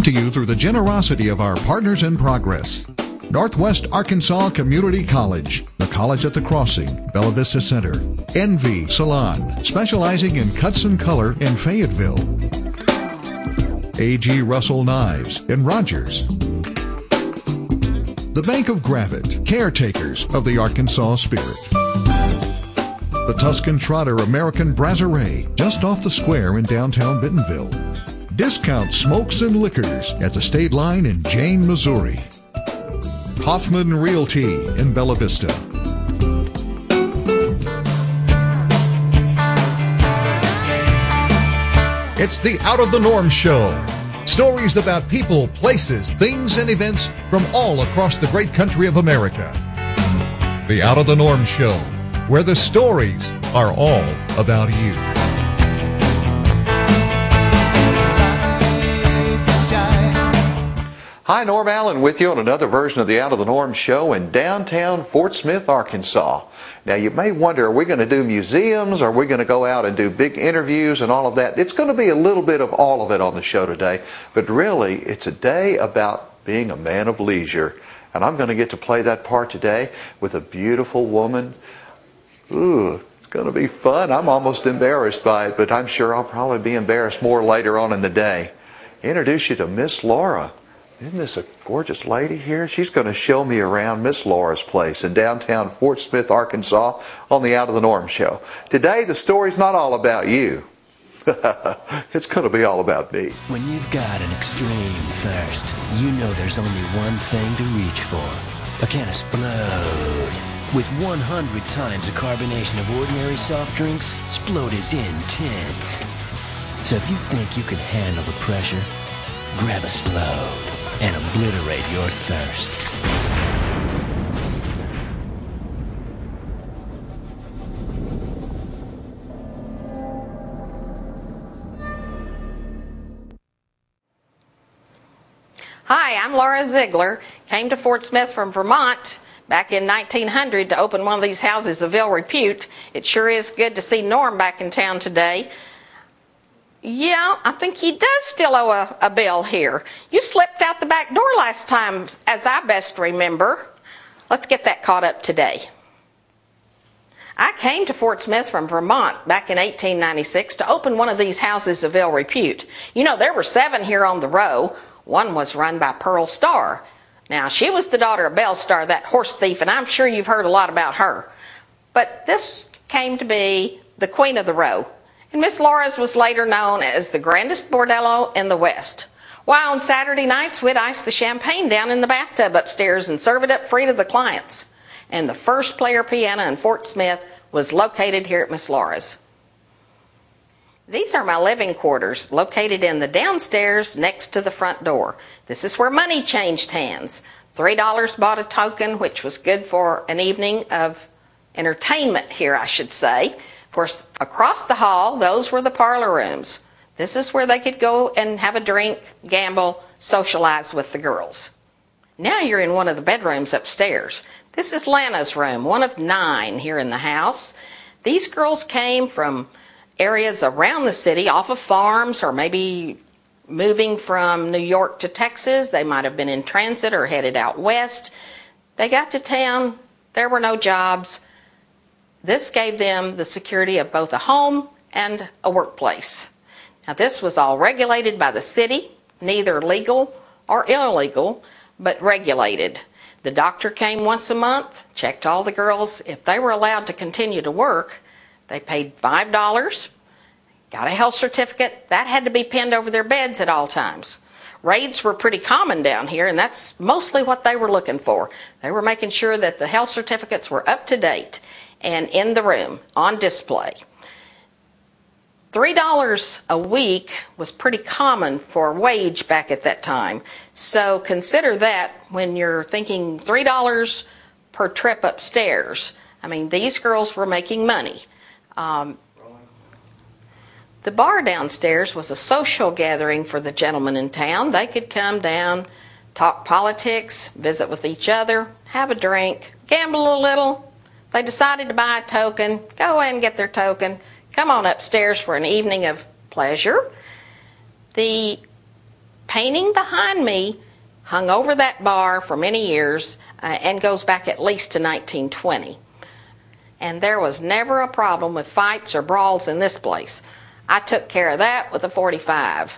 To you through the generosity of our partners in progress. Northwest Arkansas Community College, the College at the Crossing, Bella Vista Center. Envy Salon, specializing in cuts and color in Fayetteville. A.G. Russell Knives in Rogers. The Bank of Gravette, caretakers of the Arkansas spirit. The Tuscan Trotter American Brasserie, just off the square in downtown Bentonville. Discount Smokes and Liquors at the state line in Jane, Missouri. Hoffman Realty in Bella Vista. It's the Out of the Norm Show. Stories about people, places, things, and events from all across the great country of America. The Out of the Norm Show, where the stories are all about you. Hi, Norm Allen with you on another version of the Out of the Norm Show in downtown Fort Smith, Arkansas. Now, you may wonder, are we going to do museums? Are we going to go out and do big interviews and all of that? It's going to be a little bit of all of it on the show today, but really, it's a day about being a man of leisure. And I'm going to get to play that part today with a beautiful woman. Ooh, it's going to be fun. I'm almost embarrassed by it, but I'm sure I'll probably be embarrassed more later on in the day. Introduce you to Miss Laura. Isn't this a gorgeous lady here? She's going to show me around Miss Laura's place in downtown Fort Smith, Arkansas on the Out of the Norm Show. Today, the story's not all about you. It's going to be all about me. When you've got an extreme thirst, you know there's only one thing to reach for. A can of Splode. With 100 times the carbonation of ordinary soft drinks, Splode is intense. So if you think you can handle the pressure, grab a Splode and obliterate your thirst. Hi, I'm Laura Ziegler. Came to Fort Smith from Vermont back in 1900 to open one of these houses of ill repute. It sure is good to see Norm back in town today. Yeah, I think he does still owe a bill here. You slipped out the back door last time, as I best remember. Let's get that caught up today. I came to Fort Smith from Vermont back in 1896 to open one of these houses of ill repute. You know, there were 7 here on the row. One was run by Pearl Starr. Now, she was the daughter of Belle Starr, that horse thief, and I'm sure you've heard a lot about her. But this came to be the queen of the row. And Miss Laura's was later known as the grandest bordello in the West. Why, on Saturday nights, we'd ice the champagne down in the bathtub upstairs and serve it up free to the clients. And the first player piano in Fort Smith was located here at Miss Laura's. These are my living quarters, located in the downstairs next to the front door. This is where money changed hands. $3 bought a token, which was good for an evening of entertainment here, I should say. Of course, across the hall, those were the parlor rooms. This is where they could go and have a drink, gamble, socialize with the girls. Now you're in one of the bedrooms upstairs. This is Lana's room, one of 9 here in the house. These girls came from areas around the city, off of farms, or maybe moving from New York to Texas. They might have been in transit or headed out west. They got to town. There were no jobs. This gave them the security of both a home and a workplace. Now, this was all regulated by the city, neither legal or illegal, but regulated. The doctor came once a month, checked all the girls. If they were allowed to continue to work, they paid $5, got a health certificate. That had to be pinned over their beds at all times. Raids were pretty common down here, and that's mostly what they were looking for. They were making sure that the health certificates were up to date and in the room, on display. $3 a week was pretty common for a wage back at that time. So consider that when you're thinking $3 per trip upstairs. I mean, these girls were making money. The bar downstairs was a social gathering for the gentlemen in town. They could come down, talk politics, visit with each other, have a drink, gamble a little. They decided to buy a token, go ahead and get their token, come on upstairs for an evening of pleasure. The painting behind me hung over that bar for many years and goes back at least to 1920. And there was never a problem with fights or brawls in this place. I took care of that with a .45.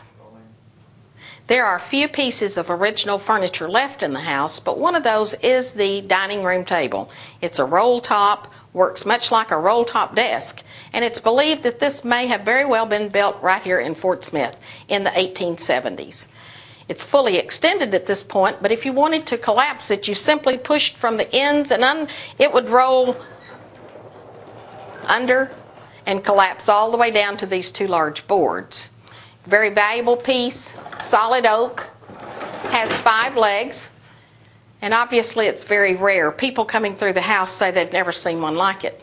There are a few pieces of original furniture left in the house, but one of those is the dining room table. It's a roll top, works much like a roll top desk, and it's believed that this may have very well been built right here in Fort Smith in the 1870s. It's fully extended at this point, but if you wanted to collapse it, you simply pushed from the ends and it would roll under and collapse all the way down to these two large boards. Very valuable piece, solid oak, has 5 legs, and obviously it's very rare. People coming through the house say they've never seen one like it.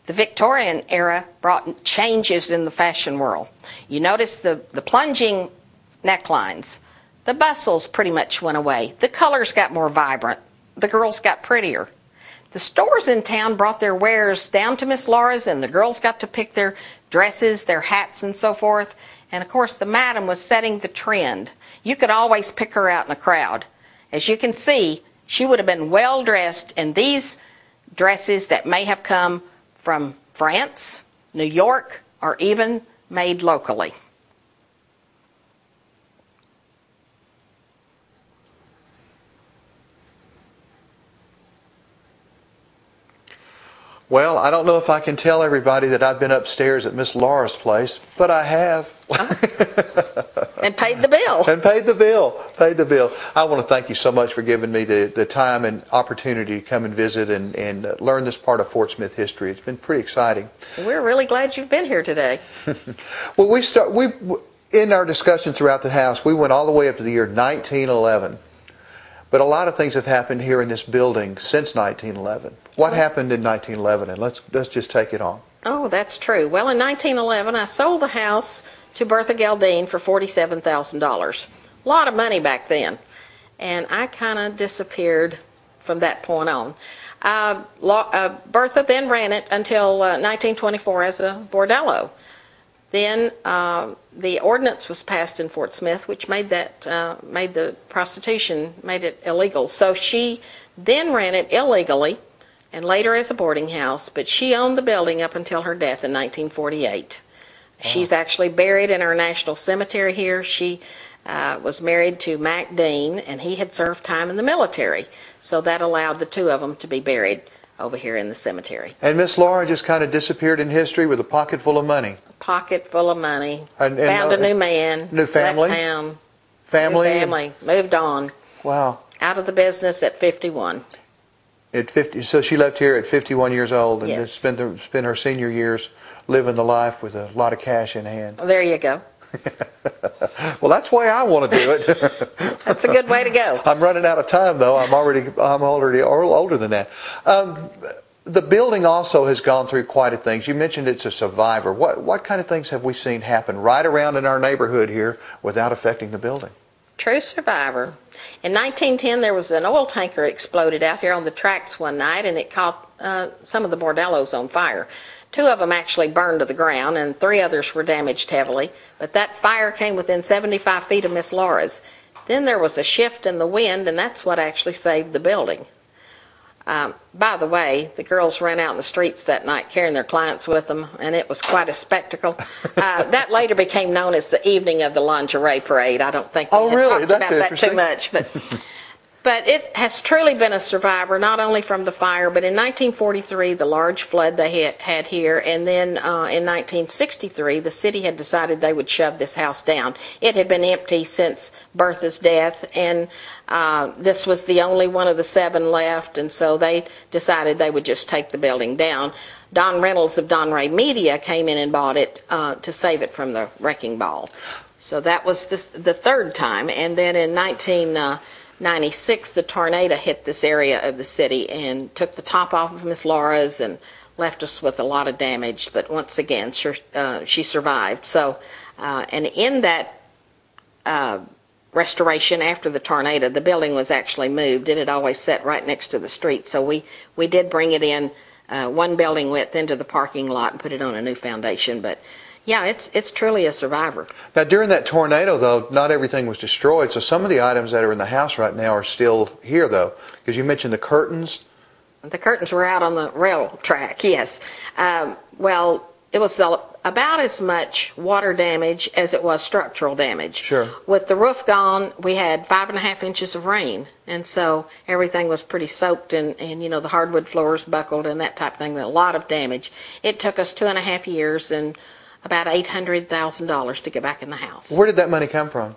The Victorian era brought changes in the fashion world. You notice the plunging necklines. The bustles pretty much went away. The colors got more vibrant. The girls got prettier. The stores in town brought their wares down to Miss Laura's, and the girls got to pick their dresses, their hats, and so forth. And of course, the madam was setting the trend. You could always pick her out in a crowd. As you can see, she would have been well dressed in these dresses that may have come from France, New York, or even made locally. Well, I don't know if I can tell everybody that I've been upstairs at Miss Laura's place, but I have. And paid the bill. And paid the bill. Paid the bill. I want to thank you so much for giving me the time and opportunity to come and visit and learn this part of Fort Smith history. It's been pretty exciting. We're really glad you've been here today. Well, in our discussions throughout the house, we went all the way up to the year 1911. But a lot of things have happened here in this building since 1911. What happened in 1911? And let's just take it on. Oh, that's true. Well, in 1911, I sold the house to Bertha Geldine for $47,000. A lot of money back then. And I kind of disappeared from that point on. Bertha then ran it until 1924 as a bordello. Then the ordinance was passed in Fort Smith, which made the prostitution, made it illegal. So she then ran it illegally, and later as a boarding house. But she owned the building up until her death in 1948. Wow. She's actually buried in our national cemetery here. She was married to Mac Dean, and he had served time in the military. So that allowed the two of them to be buried over here in the cemetery. And Miss Laura just kind of disappeared in history with a pocket full of money. Pocket full of money. Found a new man. New family. Left town. Family. New family. Moved on. Wow. Out of the business at 51. At 50, so she left here at 51 years old, and yes. spent her senior years living the life with a lot of cash in hand. Well, there you go. Well, that's the way I want to do it. That's a good way to go. I'm running out of time, though. I'm already older than that. The building also has gone through quite a things. You mentioned it's a survivor. What kind of things have we seen happen right around in our neighborhood here without affecting the building? True survivor. In 1910, there was an oil tanker exploded out here on the tracks one night, and it caught some of the bordellos on fire. 2 of them actually burned to the ground, and 3 others were damaged heavily. But that fire came within 75 feet of Miss Laura's. Then there was a shift in the wind, and that's what actually saved the building. By the way, the girls ran out in the streets that night carrying their clients with them, and it was quite a spectacle. That later became known as the evening of the lingerie parade. I don't think we talked about that too much. But it has truly been a survivor, not only from the fire, but in 1943, the large flood they had here, and then in 1963, the city had decided they would shove this house down. It had been empty since Bertha's death, and this was the only one of the 7 left, and so they decided they would just take the building down. Don Reynolds of Don Ray Media came in and bought it to save it from the wrecking ball. So that was the 3rd time, and then in 1996, the tornado hit this area of the city and took the top off of Miss Laura's and left us with a lot of damage. But once again, she survived. So, and in that restoration after the tornado, the building was actually moved. It had always sat right next to the street. So we did bring it in 1 building width into the parking lot and put it on a new foundation. But Yeah, it's truly a survivor. Now, during that tornado, though, not everything was destroyed, so some of the items that are in the house right now are still here, though, because you mentioned the curtains. The curtains were out on the rail track, yes. Well, it was about as much water damage as it was structural damage. Sure. With the roof gone, we had 5.5 inches of rain, and so everything was pretty soaked, and you know, the hardwood floors buckled and that type of thing. A lot of damage. It took us 2.5 years and about $800,000 to get back in the house. Where did that money come from?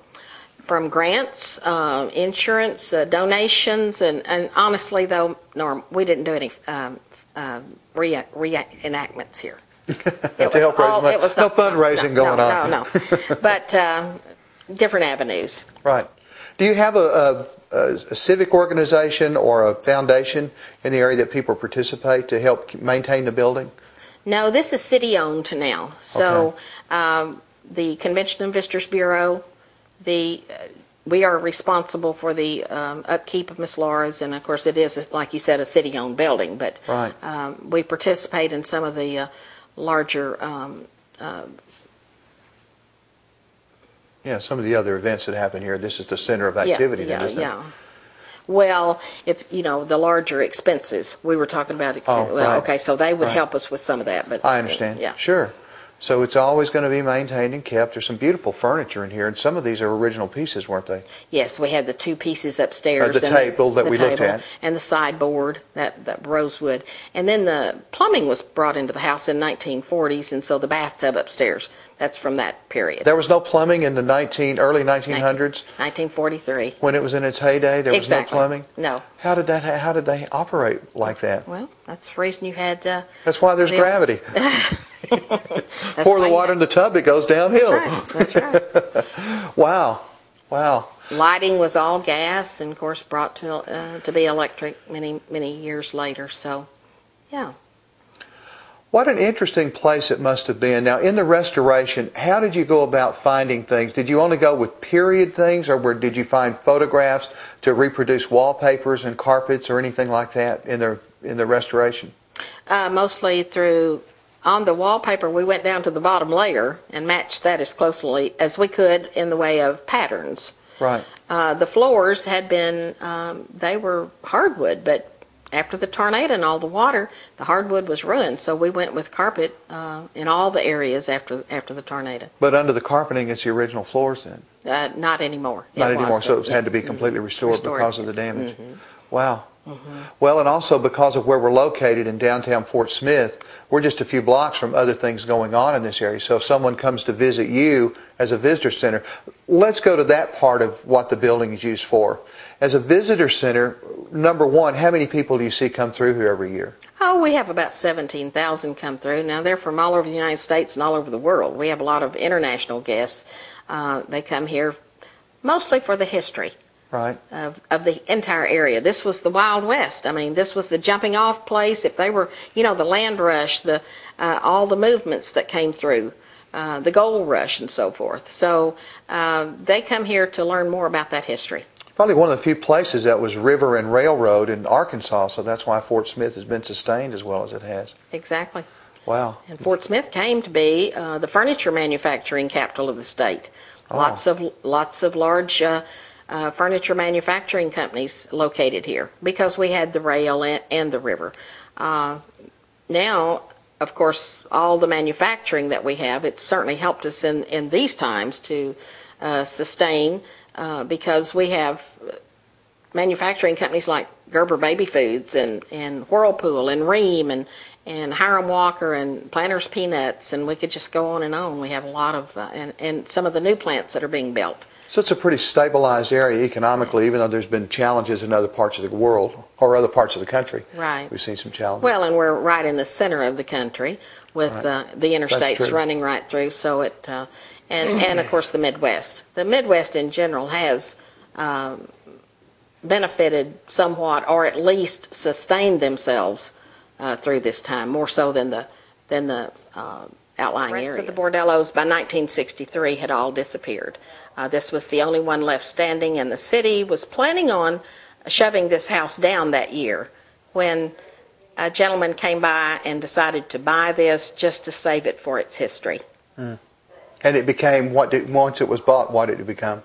From grants, insurance, donations, and honestly, though, Norm, we didn't do any reenactments here. To help raise money. No fundraising going on. No. But different avenues. Right. Do you have a civic organization or a foundation in the area that people participate to help maintain the building? No, this is city-owned now. So the Convention and Visitors Bureau, we are responsible for the upkeep of Miss Laura's, and of course it is, like you said, a city-owned building. But we participate in some of the larger, some of the other events that happen here. This is the center of activity, isn't it? Well, if you know the larger expenses, we were talking about. Okay, so they would help us with some of that. But I understand. Sure. So it's always going to be maintained and kept. There's some beautiful furniture in here, and some of these are original pieces, weren't they? Yes, we had the 2 pieces upstairs. The table that we looked at. And the sideboard, that rosewood. And then the plumbing was brought into the house in 1940s, and so the bathtub upstairs, that's from that period. There was no plumbing in the early 1900s? 1943. When it was in its heyday, there was no plumbing? No. How did they operate like that? Well, that's the reason you had... that's why there's gravity. Pour the water in the tub, it goes downhill. That's right. Wow. Lighting was all gas, and of course brought to be electric many years later. So, yeah. What an interesting place it must have been. Now, in the restoration, how did you go about finding things? Did you only go with period things, or did you find photographs to reproduce wallpapers and carpets or anything like that in the restoration? Mostly through... On the wallpaper, we went down to the bottom layer and matched that as closely as we could in the way of patterns. Right. The floors had been, they were hardwood, but after the tornado and all the water, the hardwood was ruined. So we went with carpet in all the areas after the tornado. But under the carpeting, it's the original floors then? Not anymore. Not anymore, so it had to be completely restored because of the damage. Wow. Well, and also because of where we're located in downtown Fort Smith, we're just a few blocks from other things going on in this area. So if someone comes to visit you as a visitor center, let's go to that part of what the building is used for. As a visitor center, number one, how many people do you see come through here every year? Oh, we have about 17,000 come through. Now, they're from all over the United States and all over the world. We have a lot of international guests. They come here mostly for the history. Right. Of the entire area. This was the Wild West. I mean, this was the jumping off place. If they were, you know, the land rush, all the movements that came through, the gold rush and so forth. So they come here to learn more about that history. Probably one of the few places that was river and railroad in Arkansas, so that's why Fort Smith has been sustained as well as it has. Exactly. Wow. And Fort Smith came to be the furniture manufacturing capital of the state. Lots of large furniture manufacturing companies located here because we had the rail and the river. Now, of course, all the manufacturing that we have, it's certainly helped us in these times to sustain because we have manufacturing companies like Gerber Baby Foods and Whirlpool and Ream and Hiram Walker and Planters Peanuts, and we could just go on and on. We have a lot of, and some of the new plants that are being built. So it's a pretty stabilized area economically, even though there's been challenges in other parts of the world or other parts of the country. Right. We've seen some challenges. Well, and we're right in the center of the country with the interstates running right through. So it, and of course the Midwest. The Midwest in general has benefited somewhat, or at least sustained themselves through this time, more so than the outlying areas. The rest of the bordellos by 1963 had all disappeared. This was the only one left standing, and the city was planning on shoving this house down that year when a gentleman came by and decided to buy this just to save it for its history. And it became, once it was bought, what did it become?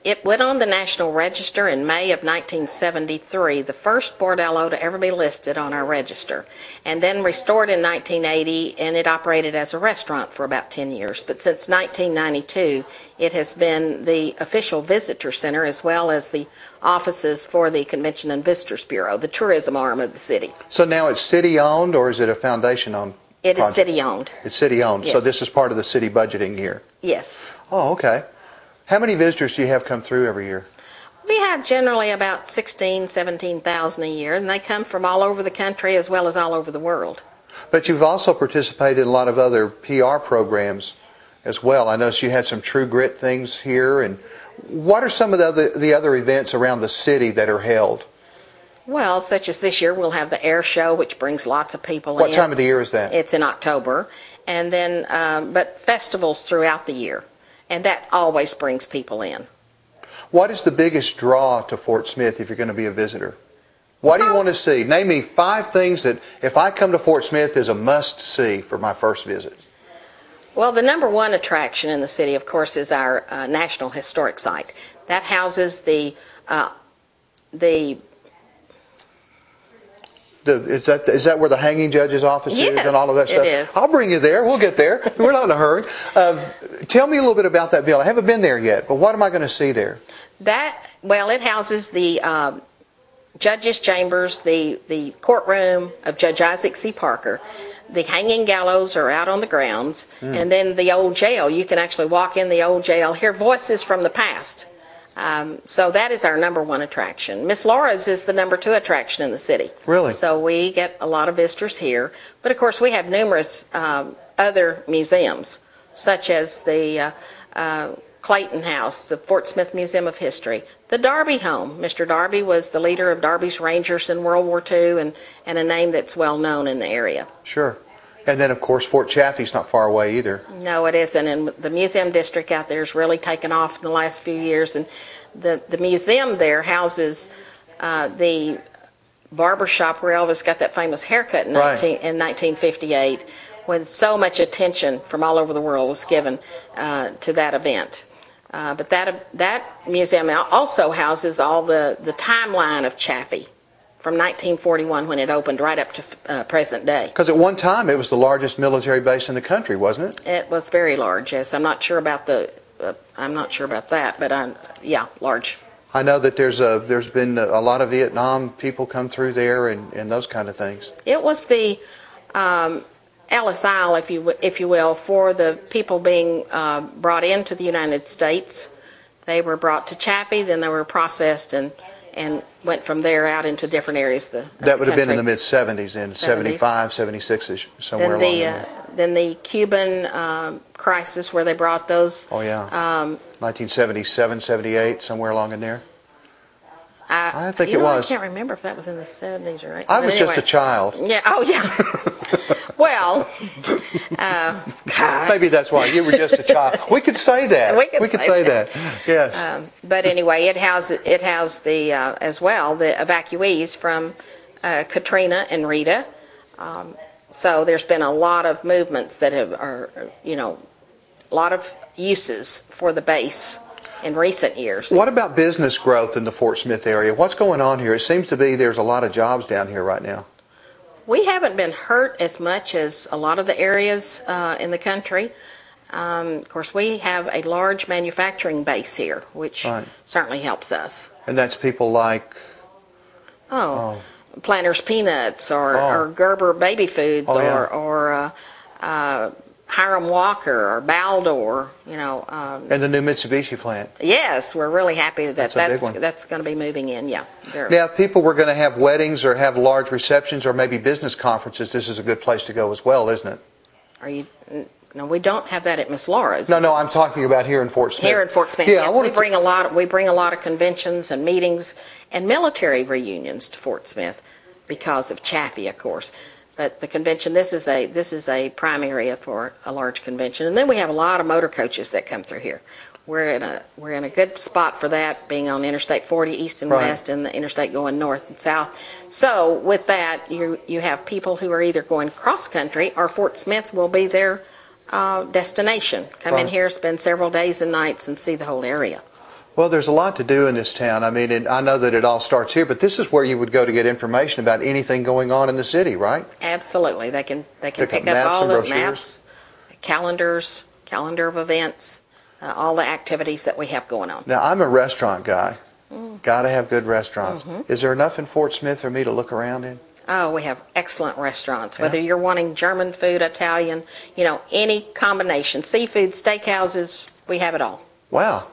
It went on the National Register in May of 1973, the first bordello to ever be listed on our register, and then restored in 1980, and it operated as a restaurant for about 10 years. But since 1992, it has been the official visitor center as well as the offices for the Convention and Visitors Bureau, the tourism arm of the city. So now it's city-owned, or is it a foundation-owned It project? is city-owned. It's city-owned, Yes. so this is part of the city budgeting here? Yes. Oh, okay. How many visitors do you have come through every year? We have generally about 16,000, 17,000 a year, and they come from all over the country as well as all over the world. But you've also participated in a lot of other PR programs as well. I noticed you had some True Grit things here. And what are some of the other events around the city that are held? Well, such as this year, we'll have the air show, which brings lots of people in. What time of the year is that? It's in October. And then, but festivals throughout the year. And that always brings people in. What is the biggest draw to Fort Smith if you're going to be a visitor? What do you want to see? Name me 5 things that if I come to Fort Smith is a must-see for my first visit. Well, the number one attraction in the city, of course, is our National Historic Site. That houses is that where the hanging judge's office is and all of that stuff? It is. I'll bring you there. We'll get there. We're not in a hurry. Tell me a little bit about that building. I haven't been there yet, but what am I going to see there? Well, it houses the judge's chambers, the courtroom of Judge Isaac C. Parker. The hanging gallows are out on the grounds, and then the old jail. You can actually walk in the old jail, hear voices from the past. So that is our number one attraction. Miss Laura's is the number 2 attraction in the city. Really? So we get a lot of visitors here. But of course we have numerous other museums, such as the Clayton House, the Fort Smith Museum of History, the Darby Home. Mr. Darby was the leader of Darby's Rangers in World War II and a name that's well known in the area. Sure. And then, of course, Fort Chaffee's not far away either. No, it isn't. And the museum district out there has really taken off in the last few years. And the museum there houses the barber shop where Elvis got that famous haircut in 1958, when so much attention from all over the world was given to that event. But that museum also houses all the timeline of Chaffee from 1941 when it opened right up to present day. Because at one time it was the largest military base in the country, wasn't it? It was very large. Yes, I'm not sure about that, but yeah, large. I know that there's been a lot of Vietnam people come through there and those kind of things. It was the Ellis Isle, if you will, for the people being brought into the United States. They were brought to Chaffee, then they were processed and went from there out into different areas. That would have been in the mid-70s, in 75, 76-ish, somewhere along there. Then the Cuban crisis where they brought those. Oh, yeah. 1977, 78, somewhere along in there. I think it was. I can't remember if that was in the 70s or 80s. I was just a child. Yeah. Oh, yeah. Well, God. Maybe that's why you were just a child. We could say that. We could say that. Yes. But anyway, it housed the as well the evacuees from Katrina and Rita. So there's been a lot of movements that are a lot of uses for the base in recent years. What about business growth in the Fort Smith area? What's going on here? It seems to be there's a lot of jobs down here right now. We haven't been hurt as much as a lot of the areas in the country. Of course, we have a large manufacturing base here, which certainly helps us. And that's people like? Planters Peanuts or Gerber Baby Foods or Hiram Walker or Baldor, And the new Mitsubishi plant. Yes, we're really happy that that's a big one. That's going to be moving in, yeah. Now, if people were going to have weddings or have large receptions or maybe business conferences, this is a good place to go as well, isn't it? No, we don't have that at Miss Laura's. No, I'm talking about here in Fort Smith. Here in Fort Smith, yeah, yes. We bring a lot of conventions and meetings and military reunions to Fort Smith because of Chaffee, of course. But the convention, this is a prime area for a large convention, and then we have a lot of motor coaches that come through here. We're in a good spot for that, being on Interstate 40 east and west, and the interstate going north and south. So with that, you have people who are either going cross country, or Fort Smith will be their destination. Come in Right. here, spend several days and nights, and see the whole area. Well, there's a lot to do in this town. I mean, and I know that it all starts here, but this is where you would go to get information about anything going on in the city, right? Absolutely. They can pick up up maps all and the brochures? maps, calendar of events, all the activities that we have going on. Now, I'm a restaurant guy. Got to have good restaurants. Mm-hmm. Is there enough in Fort Smith for me to look around in? Oh, we have excellent restaurants. Yeah. Whether you're wanting German food, Italian, any combination, seafood, steakhouses, we have it all. Wow.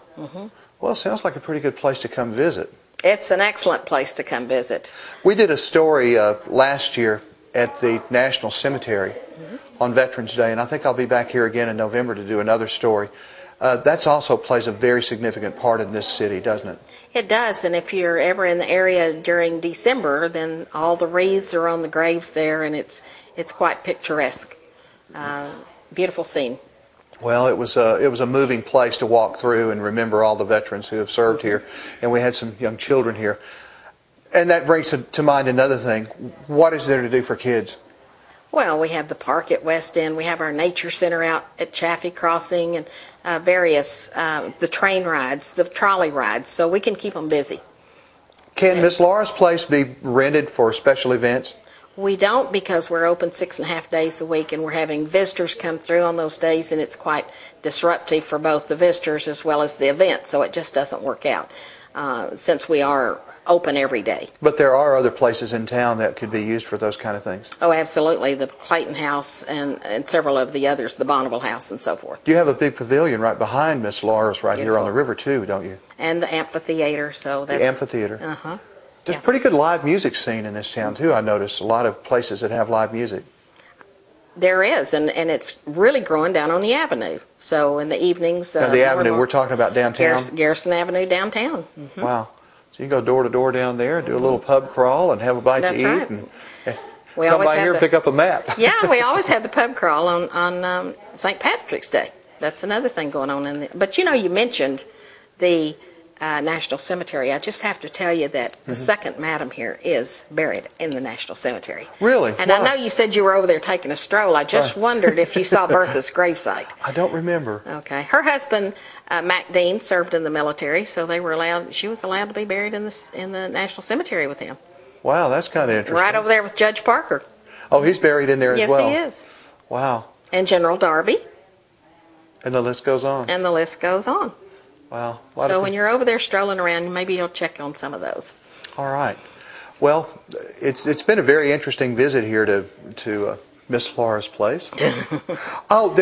Well, it sounds like a pretty good place to come visit. It's an excellent place to come visit. We did a story last year at the National Cemetery on Veterans Day, and I think I'll be back here again in November to do another story. That's also plays a very significant part in this city, doesn't it? It does, and if you're ever in the area during December, then all the wreaths are on the graves there, and it's quite picturesque. Beautiful scene. Well, it was a moving place to walk through and remember all the veterans who have served here, and we had some young children here. And that brings to mind another thing. What is there to do for kids? Well, we have the park at West End. We have our nature center out at Chaffee Crossing, and various the train rides, the trolley rides. So we can keep them busy. Can Miss Laura's place be rented for special events? We don't, because we're open 6.5 days a week, and we're having visitors come through on those days, and it's quite disruptive for both the visitors as well as the event. So it just doesn't work out since we are open every day. But there are other places in town that could be used for those kind of things. Oh, absolutely. The Clayton House and several of the others, the Bonneville House and so forth. You have a big pavilion right behind Miss Laura's right here on the Beautiful. river too, don't you? And the amphitheater. So that's The amphitheater. Uh-huh. There's Yeah. a pretty good live music scene in this town too, I noticed. A lot of places that have live music. There is, and it's really growing down on the avenue. So in the evenings... Now, the more and avenue, more- we're talking about downtown? Garrison Avenue downtown. Wow. So you can go door to door down there, do a little pub crawl, and have a bite That's to eat, right. and We come always by have here and the- pick up a map. Yeah, we always have the pub crawl on St. Patrick's Day. That's another thing going on in there. But you mentioned the National Cemetery. I just have to tell you that the second madam here is buried in the National Cemetery. Really? And Why? I know you said you were over there taking a stroll. I just Right. wondered if you saw Bertha's gravesite. I don't remember. Okay. Her husband, Mac Dean, served in the military, so she was allowed to be buried in the National Cemetery with him. Wow, that's kind of interesting. Right over there with Judge Parker. Oh, he's buried in there Yes, as well. he is. Wow. And General Darby, And the list goes on. and the list goes on. Wow. So when you're over there strolling around, maybe you'll check on some of those. All right. Well, it's been a very interesting visit here to Miss Laura's place. Oh,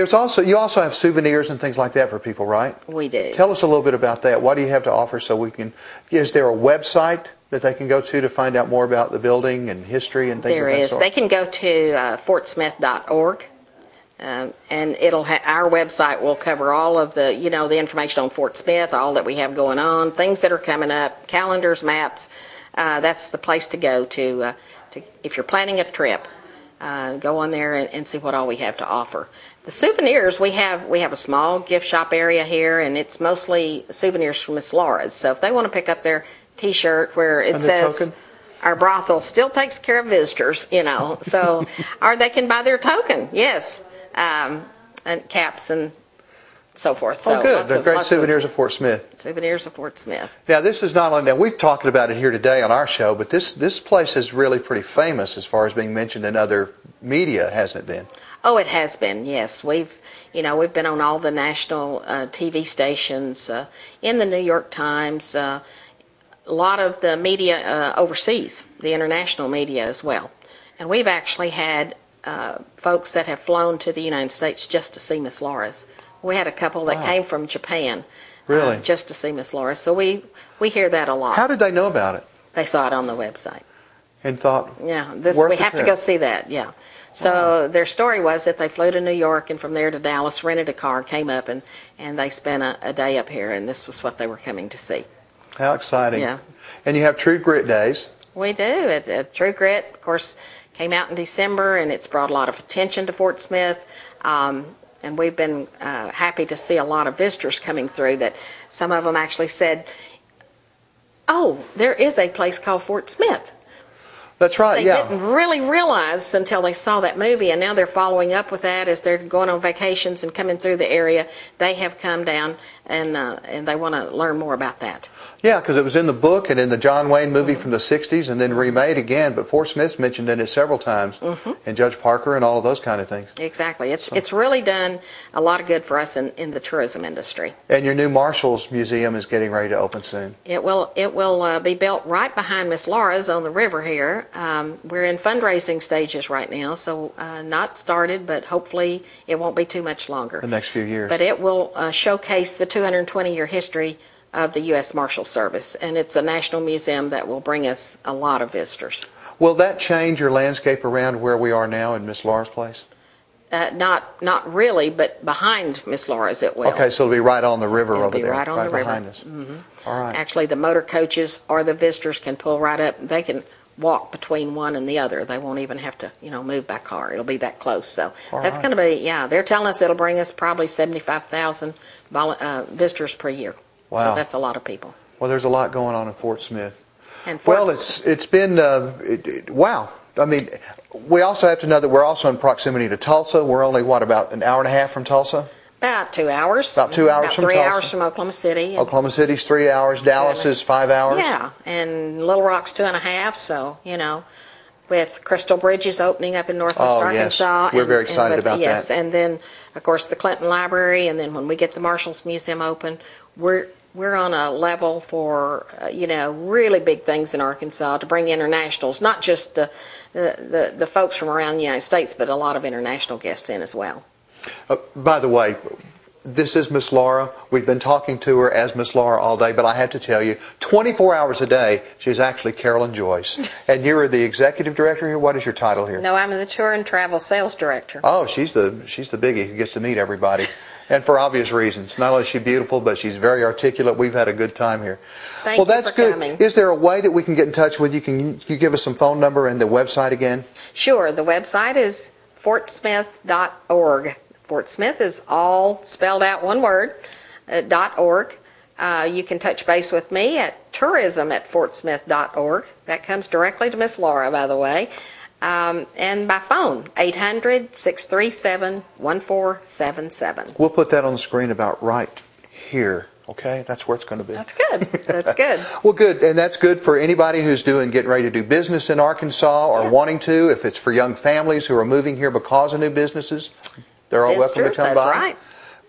you also have souvenirs and things like that for people, right? We do. Tell us a little bit about that. What do you have to offer so we can? Is there a website that they can go to find out more about the building and history and things There of that is. sort? They can go to fortsmith.org, and our website will cover all of the the information on Fort Smith, all that we have going on, things that are coming up, calendars, maps. That's the place to go to if you're planning a trip. Go on there and see what all we have to offer. The souvenirs, we have a small gift shop area here, and it's mostly souvenirs from Miss Laura's. So if they want to pick up their T-shirt where it And the says token? our brothel still takes care of visitors, so or they can buy their token, yes, and caps and so forth. So Oh, good. lots They're of- great lots of souvenirs of Fort Smith. souvenirs of Fort Smith. Now, this is not only, now we've talked about it here today on our show, but this place is really pretty famous as far as being mentioned in other media, hasn't it been? Oh, it has been, yes. We've been on all the national TV stations, in the New York Times, a lot of the media overseas, the international media as well. And we've actually had folks that have flown to the United States just to see Miss Laura's. We had a couple that Wow. came from Japan Really? just to see Miss Laura's. So we hear that a lot. How did they know about it? They saw it on the website. And thought, Yeah, worth we the have to trip. go see that, yeah. So their story was that they flew to New York and from there to Dallas, rented a car, came up, and they spent a day up here, and this was what they were coming to see. how exciting. Yeah. And you have True Grit Days. We do. True Grit, of course, came out in December, and it's brought a lot of attention to Fort Smith. And we've been happy to see a lot of visitors coming through that some of them actually said, oh, there is a place called Fort Smith. That's right, they didn't really realize until they saw that movie, and now they're following up with that as they're going on vacations and coming through the area. They have come down and they want to learn more about that. Yeah, because it was in the book and in the John Wayne movie from the 60s and then remade again, but Fort Smith's mentioned in it several times, and Judge Parker and all of those kind of things. Exactly. It's really done a lot of good for us in the tourism industry. And your new Marshall's Museum is getting ready to open soon. It will be built right behind Miss Laura's on the river here. We're in fundraising stages right now, so not started, but hopefully it won't be too much longer. The next few years. But it will showcase the 220-year history of the U.S. Marshal Service, and it's a national museum that will bring us a lot of visitors. Will that change your landscape around where we are now in Miss Laura's place? Not really, but behind Miss Laura's it will. Okay, so it'll be right on the river over there, right on the behind river. us. All right. Actually, the motor coaches or the visitors can pull right up. They can walk between one and the other. They won't even have to, move by car. It'll be that close. So that's going to be, they're telling us it'll bring us probably 75,000 visitors per year. Wow. So that's a lot of people. Well, there's a lot going on in Fort Smith. And Well, it's been, wow. I mean, we also have to know that we're also in proximity to Tulsa. We're only, about an hour and a half from Tulsa? About 2 hours. About 2 hours from Tulsa. 3 hours from Oklahoma City. Oklahoma City's 3 hours. Dallas is 5 hours. Yeah, and Little Rock's 2.5. So, with Crystal Bridges opening up in Northwest Arkansas. Yes. We're very excited about that. Yes, and then, of course, the Clinton Library, and then when we get the Marshall's Museum open, we're on a level for, really big things in Arkansas to bring internationals, not just the folks from around the United States, but a lot of international guests in as well. By the way, this is Miss Laura. We've been talking to her as Miss Laura all day, but I have to tell you, 24 hours a day, she's actually Carolyn Joyce. And you're the executive director here? What is your title here? No, I'm the tour and travel sales director. Oh, she's the biggie who gets to meet everybody. And for obvious reasons. Not only is she beautiful, but she's very articulate. We've had a good time here. Thank you that's for good. coming. Is there a way that we can get in touch with you? Can you give us some phone number and the website again? Sure. The website is fortsmith.org. Fort Smith is all spelled out one word, .org. You can touch base with me at tourism@fortsmith.org. That comes directly to Miss Laura, by the way. And by phone, 800-637-1477. We'll put that on the screen about right here. Okay, that's where it's going to be. That's good. That's good. Well, good, and that's good for anybody who's getting ready to do business in Arkansas or wanting to. If it's for young families who are moving here because of new businesses, they're all welcome to come by. That's right.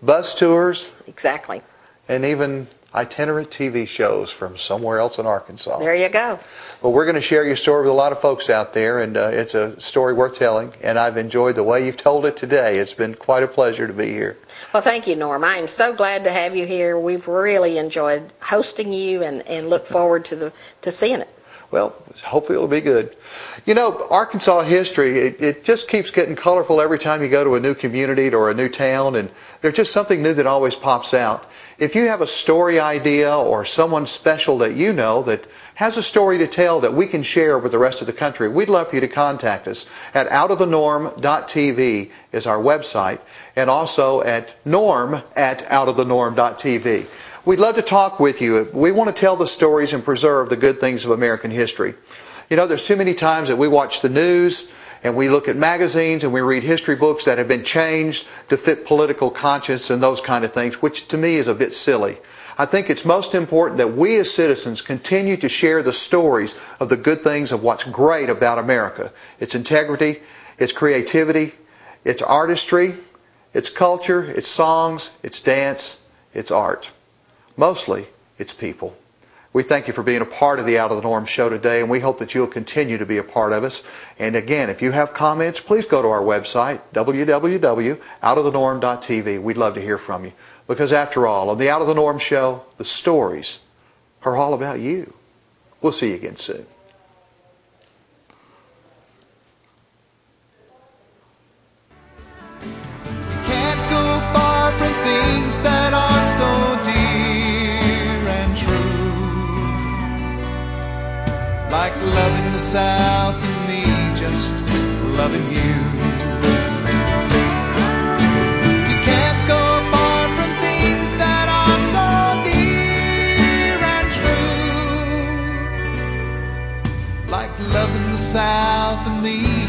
Bus tours. Exactly. And even itinerant TV shows from somewhere else in Arkansas. There you go. Well, we're going to share your story with a lot of folks out there, and it's a story worth telling, and I've enjoyed the way you've told it today. It's been quite a pleasure to be here. Well, thank you, Norm. I am so glad to have you here. We've really enjoyed hosting you and look forward to seeing it. Well, hopefully it'll be good. Arkansas history, it just keeps getting colorful every time you go to a new community or a new town, and there's just something new that always pops out. If you have a story idea or someone special that you know that has a story to tell that we can share with the rest of the country, we'd love for you to contact us at outofthenorm.tv is our website, and also at norm@outofthenorm.tv. We'd love to talk with you. We want to tell the stories and preserve the good things of American history. There's too many times that we watch the news and we look at magazines and we read history books that have been changed to fit political conscience and those kind of things, which to me is a bit silly. I think it's most important that we as citizens continue to share the stories of the good things of what's great about America. Its integrity, its creativity, its artistry, its culture, its songs, its dance, its art. Mostly, it's people. We thank you for being a part of the Out of the Norm show today, and we hope that you'll continue to be a part of us. And again, if you have comments, please go to our website, www.outofthenorm.tv. We'd love to hear from you. Because after all, on the Out of the Norm show, the stories are all about you. We'll see you again soon. Can't go far from things that are so dear and true, like loving the South and me just loving you. You can't go far from things that are so dear and true, like loving the south of me.